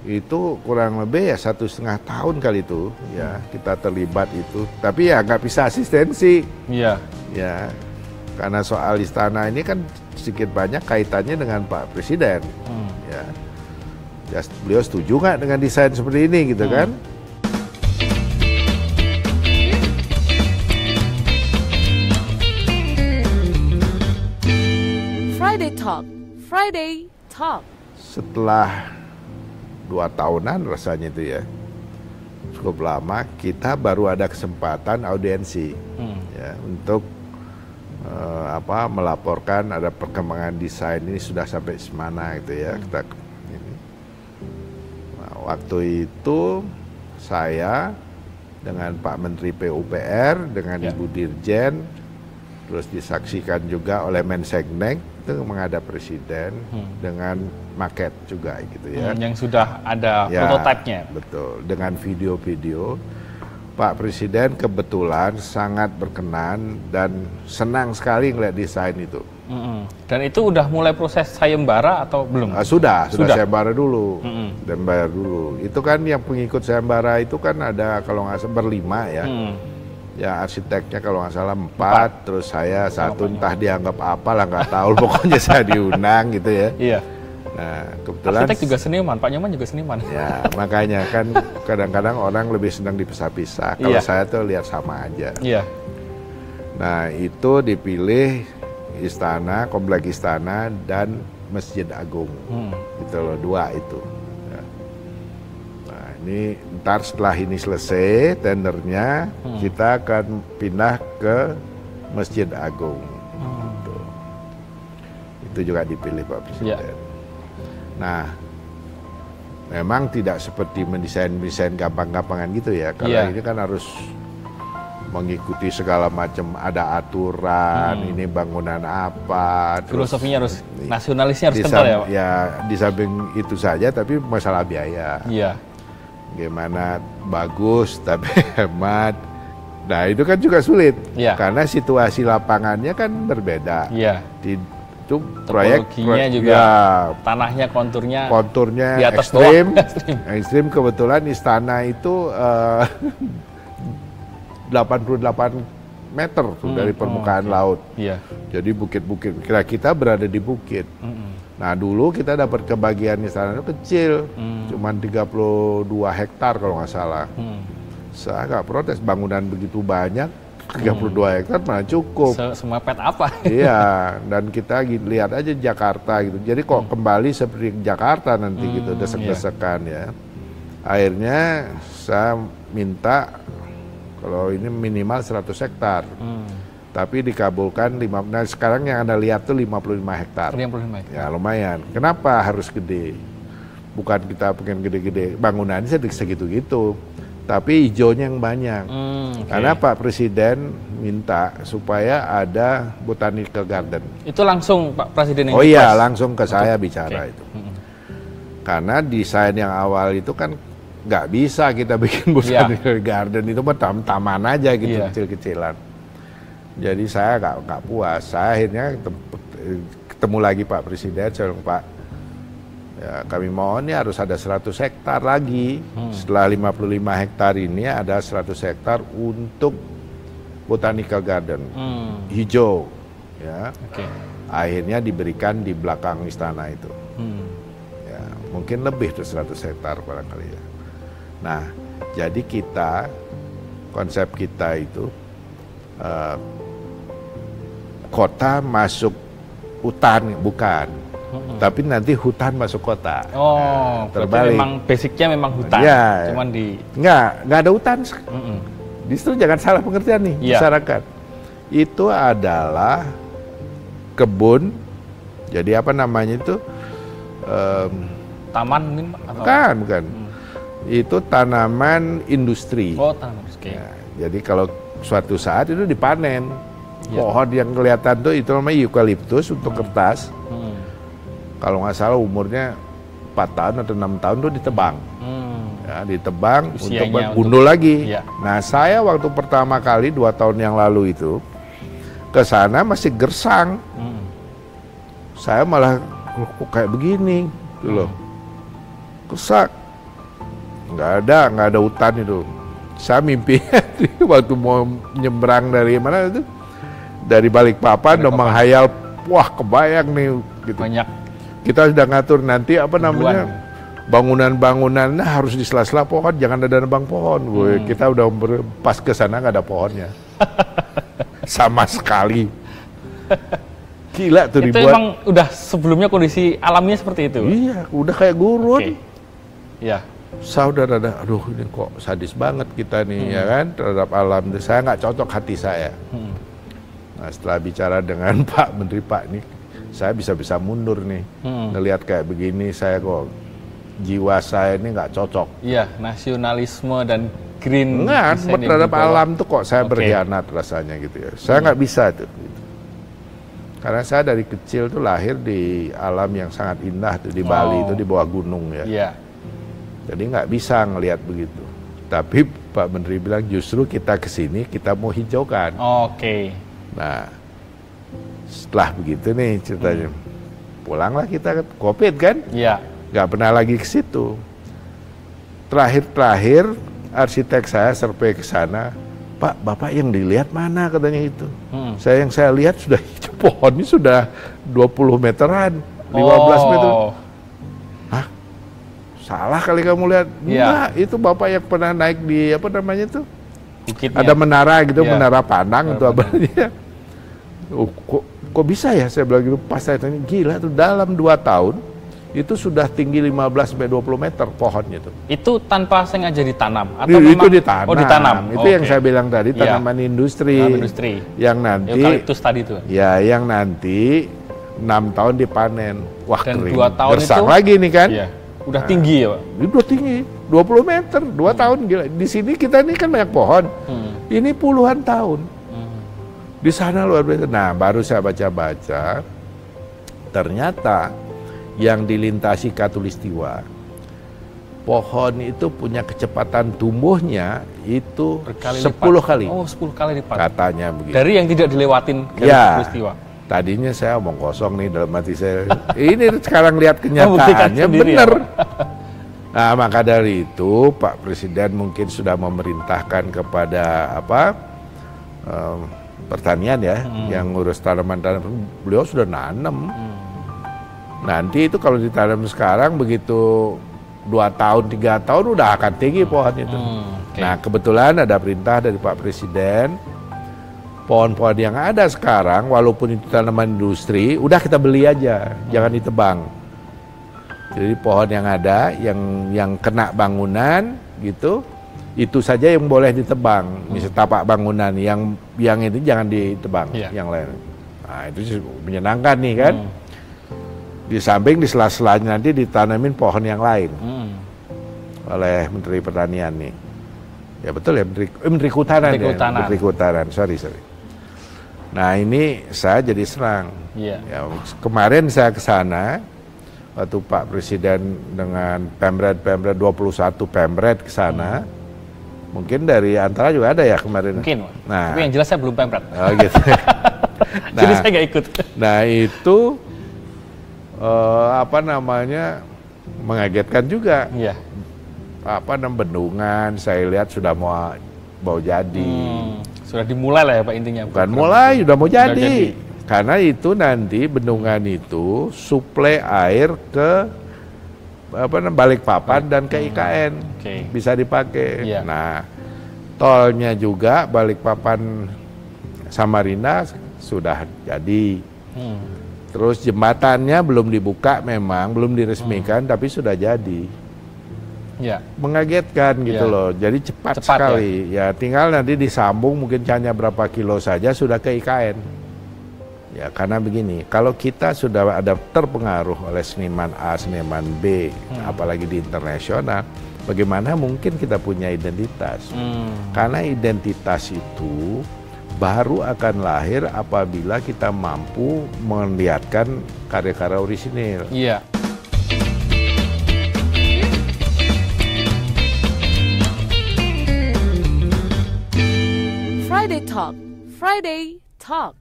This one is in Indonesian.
Itu kurang lebih ya 1,5 tahun kali itu ya kita terlibat itu. Tapi ya nggak bisa asistensi. Iya. Ya, karena soal istana ini kan sedikit banyak kaitannya dengan Pak Presiden. Ya, beliau setuju nggak dengan desain seperti ini gitu kan? Friday Talk. Setelah 2 tahunan rasanya itu ya, cukup lama, kita baru ada kesempatan audiensi ya, untuk melaporkan ada perkembangan desain ini sudah sampai mana gitu ya. Nah, waktu itu saya dengan Pak Menteri PUPR, dengan Ibu Dirjen, terus disaksikan juga oleh Mensesnek itu menghadap Presiden dengan maket juga gitu ya. Yang sudah ada prototipenya. Betul, dengan video-video. Pak Presiden kebetulan sangat berkenan dan senang sekali ngeliat desain itu. Dan itu udah mulai proses sayembara atau belum? Sudah sayembara dulu. Sayembara dulu. Itu kan yang pengikut sayembara itu kan ada kalau nggak salah berlima ya. Ya arsiteknya kalau nggak salah 4, terus saya 1, entah dianggap apa lah nggak tahu. Pokoknya saya diundang gitu ya. Iya. Nah, kebetulan arsitek juga seniman, Pak Nyoman juga seniman. Ya, makanya kan kadang-kadang orang lebih senang dipisah-pisah. Kalau saya tuh lihat sama aja. Iya. Nah, itu dipilih istana, komplek istana dan Masjid Agung. Gitu loh, 2 itu. Nah, ini ntar setelah ini selesai tendernya, kita akan pindah ke Masjid Agung. Gitu. Itu juga dipilih Pak Presiden. Ya. Nah, memang tidak seperti mendesain gampang-gampangan gitu ya. Karena ini kan harus mengikuti segala macam, ada aturan, ini bangunan apa. Filosofinya harus, nasionalisnya harus kental ya Pak? Ya, di samping itu saja, tapi masalah biaya. Iya. Gimana bagus, tapi hemat. Nah, itu kan juga sulit. Karena situasi lapangannya kan berbeda. Iya. Itu proyek juga tanahnya konturnya di atas ekstrim. Kebetulan istana itu 88 meter tuh dari permukaan laut. Iya. Jadi bukit-bukit, kita berada di bukit. Nah, dulu kita dapat kebagian istana itu kecil, cuman 32 hektar kalau nggak salah. Saya nggak protes, bangunan begitu banyak, 32 hektar mana cukup. Semepet apa? Iya, dan kita lihat aja Jakarta gitu. Jadi kok kembali seperti Jakarta nanti gitu, desek-desekan ya. Akhirnya saya minta kalau ini minimal 100 hektar. Tapi dikabulkan nah sekarang yang Anda lihat tuh 55 hektar. 55 hektar. Ya lumayan. Kenapa harus gede? Bukan kita pengen gede-gede, bangunannya segitu-gitu. Tapi hijaunya yang banyak. Karena Pak Presiden minta supaya ada botanical garden. Itu langsung Pak Presiden yang Oh iya, langsung ke saya bicara itu. Karena desain yang awal itu kan nggak bisa kita bikin botanical garden, itu mah taman aja gitu, kecil-kecilan. Jadi saya nggak puas. Saya akhirnya ketemu lagi Pak Presiden, saya bilang, Pak, ya, kami mohon ini harus ada 100 hektar lagi. Setelah 55 hektar ini ada 100 hektar untuk botanical garden, hijau. Ya. Akhirnya diberikan di belakang istana itu. Ya, mungkin lebih tuh 100 hektar barangkali ya. Nah, jadi konsep kita itu kota masuk hutan, bukan. Tapi nanti hutan masuk kota. Terbalik. Memang basicnya memang hutan. Ya, cuman nggak ada hutan. Justru jangan salah pengertian nih masyarakat. Itu adalah kebun. Jadi apa namanya itu? Taman mungkin Pak? Bukan. Itu tanaman industri. Tanaman industri. Ya, jadi kalau suatu saat itu dipanen. Pohon yang kelihatan tuh itu namanya eukaliptus untuk kertas. Kalau nggak salah umurnya 4 tahun atau 6 tahun tuh ditebang. Ya, ditebang untuk gundul lagi. Nah, saya waktu pertama kali 2 tahun yang lalu itu ke sana masih gersang. Saya malah kok kayak begini, gitu loh. Kesak. nggak ada hutan itu. Saya mimpi waktu mau nyebrang dari mana itu, dari Balikpapan, udah menghayal, wah kebayang nih. Gitu. Banyak. Kita sudah ngatur nanti apa namanya, bangunan-bangunannya harus di sela-sela pohon, jangan ada nebang pohon. Kita udah pas ke sana nggak ada pohonnya, sama sekali. Gila tuh itu dibuat. Emang udah sebelumnya kondisi alamnya seperti itu? Iya, udah kayak gurun. Iya. Saudara, aduh ini kok sadis banget kita nih ya kan terhadap alam. Saya nggak cocok hati saya. Nah setelah bicara dengan Pak Menteri, Pak nih saya bisa mundur nih. Ngelihat kayak begini saya kok jiwa saya ini nggak cocok. Iya, nasionalisme dan green. Enggak, terhadap alam tuh kok saya berkhianat rasanya gitu ya. Saya nggak bisa tuh. Gitu. Karena saya dari kecil tuh lahir di alam yang sangat indah tuh di Bali itu di bawah gunung ya. Iya. Jadi nggak bisa ngelihat begitu. Tapi Pak Menteri bilang justru kita kesini kita mau hijaukan. Nah setelah begitu nih ceritanya, pulanglah kita ke COVID kan? Iya. Nggak pernah lagi ke situ. Terakhir arsitek saya survei ke sana, Pak, Bapak yang dilihat mana katanya itu. Yang saya lihat sudah hijau, pohonnya sudah 20 meteran, 15 meter. Hah? Salah kali kamu lihat. Enggak, itu Bapak yang pernah naik di apa namanya itu? Bukitnya. Ada menara gitu, menara pandang itu apa namanya. Kok bisa ya saya bilang gitu. Pas saya tanya, gila tuh dalam 2 tahun itu sudah tinggi 15-20 meter pohonnya tuh. Itu tanpa sengaja ditanam? Atau itu ditanam. Oh ditanam. Itu yang saya bilang tadi, tanaman industri. Yang nanti, eukaliptus tadi tuh. Ya, yang nanti 6 tahun dipanen. Wah, dan kering. 2 tahun gersang itu, lagi nih kan. Iya. Udah tinggi ya Pak? Udah tinggi, 20 meter, 2 tahun gila. Di sini kita ini kan banyak pohon. Ini puluhan tahun. Di sana luar biasa. Nah, baru saya baca-baca, ternyata yang dilintasi Katulistiwa, pohon itu punya kecepatan tumbuhnya itu 10 kali. Oh, 10 kali lipat. Katanya begitu. Dari yang tidak dilewatin Katulistiwa. Tadinya saya omong kosong nih dalam hati saya. Ini sekarang lihat kenyataannya benar. Nah, maka dari itu Pak Presiden mungkin sudah memerintahkan kepada pertanian ya, yang ngurus tanaman-tanaman. Beliau sudah nanam. Nanti itu kalau ditanam sekarang begitu 2 tahun, 3 tahun udah akan tinggi pohon itu. Nah, kebetulan ada perintah dari Pak Presiden, pohon-pohon yang ada sekarang walaupun itu tanaman industri, udah kita beli aja, jangan ditebang. Jadi pohon yang ada, yang kena bangunan gitu, itu saja yang boleh ditebang. Misalnya tapak bangunan, yang ini jangan ditebang, yang lain. Nah, itu menyenangkan nih kan. Di samping di sela-selanya nanti ditanamin pohon yang lain oleh Menteri Pertanian nih. Ya betul ya, Menteri Kehutanan ya. Menteri Kehutanan, sorry. Nah ini saya jadi senang. Ya, kemarin saya ke sana, waktu Pak Presiden dengan Pemret 21 Pemret ke sana. Mungkin dari antara juga ada ya kemarin. Mungkin. Nah, tapi yang jelas saya belum Pemret. Oh gitu. Jadi saya nggak ikut. Nah itu mengagetkan juga. Iya. Bendungan saya lihat sudah mau jadi. Sudah dimulai lah ya Pak intinya. Bukan mulai, sudah mau jadi. Karena itu nanti bendungan itu suplai air ke Balikpapan dan ke IKN. Bisa dipakai. Nah, tolnya juga Balikpapan Samarinda sudah jadi. Terus jembatannya belum dibuka memang, belum diresmikan, tapi sudah jadi. Mengagetkan gitu loh, jadi cepat sekali. Ya tinggal nanti disambung mungkin hanya berapa kilo saja sudah ke IKN. Ya karena begini, kalau kita sudah ada terpengaruh oleh seniman A, seniman B, apalagi di internasional, bagaimana mungkin kita punya identitas? Karena identitas itu baru akan lahir apabila kita mampu melihatkan karya-karya orisinil. Iya. Friday Talk. Friday Talk.